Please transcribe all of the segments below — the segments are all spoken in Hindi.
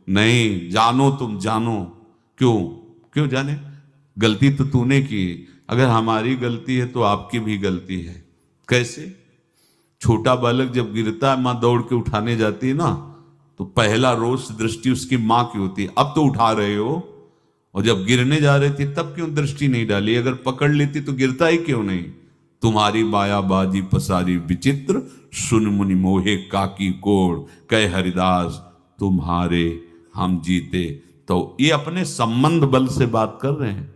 नहीं, जानो, तुम जानो। क्यों? क्यों जाने? गलती तो तूने की। अगर हमारी गलती है तो आपकी भी गलती है। कैसे? छोटा बालक जब गिरता है, मां दौड़ के उठाने जाती है ना, तो पहला रोष दृष्टि उसकी मां की होती है, अब तो उठा रहे हो। और जब गिरने जा रहे थे तब क्यों दृष्टि नहीं डाली? अगर पकड़ लेती तो गिरता ही क्यों नहीं? तुम्हारी माया बाजी पसारी विचित्र, सुन मुनि मोहे काकी कोड़, कह हरिदास तुम्हारे हम जीते। तो ये अपने संबंध बल से बात कर रहे हैं।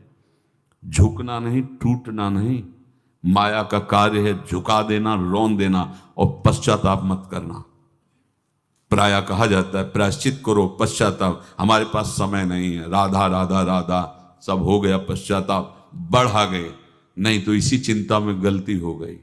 झुकना नहीं, टूटना नहीं। माया का कार्य है झुका देना, रौन देना और पश्चाताप मत करना। प्रायः कहा जाता है प्रायश्चित करो, पश्चाताप। हमारे पास समय नहीं है, राधा राधा राधा सब हो गया, पश्चाताप बढ़ा गए। नहीं तो इसी चिंता में गलती हो गई,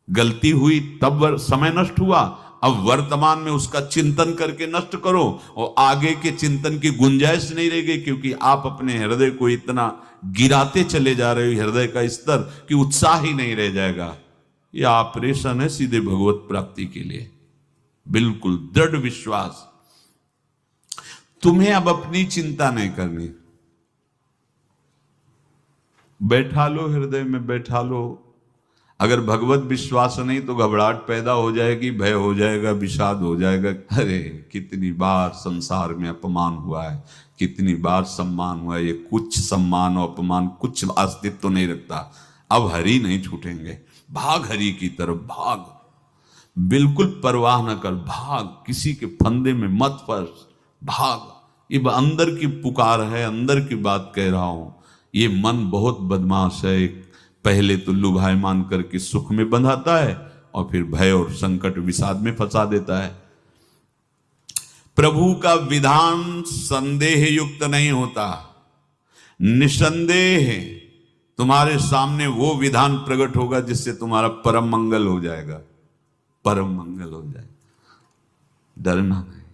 गलती हुई तब समय नष्ट हुआ। अब वर्तमान में उसका चिंतन करके नष्ट करो और आगे के चिंतन की गुंजाइश नहीं रह गई, क्योंकि आप अपने हृदय को इतना गिराते चले जा रहे हो, हृदय का स्तर, कि उत्साह ही नहीं रह जाएगा। यह ऑपरेशन है सीधे भगवत प्राप्ति के लिए। बिल्कुल दृढ़ विश्वास। तुम्हें अब अपनी चिंता नहीं करनी। बैठा लो, हृदय में बैठा लो। अगर भगवत विश्वास नहीं तो घबराहट पैदा हो जाएगी, भय हो जाएगा, विषाद हो जाएगा। अरे कितनी बार संसार में अपमान हुआ है, कितनी बार सम्मान हुआ है। ये कुछ सम्मान और अपमान कुछ अस्तित्व तो नहीं रखता। अब हरि नहीं छूटेंगे। भाग हरि की तरफ, भाग। बिल्कुल परवाह न कर, भाग। किसी के फंदे में मत फंस, भाग। ये अंदर की पुकार है, अंदर की बात कह रहा हूं। ये मन बहुत बदमाश है। पहले तो लुभायमान करके सुख में बंधाता है और फिर भय और संकट विषाद में फंसा देता है। प्रभु का विधान संदेह युक्त नहीं होता। निसंदेह तुम्हारे सामने वो विधान प्रकट होगा जिससे तुम्हारा परम मंगल हो जाएगा, परम मंगल हो जाएगा। डरना नहीं।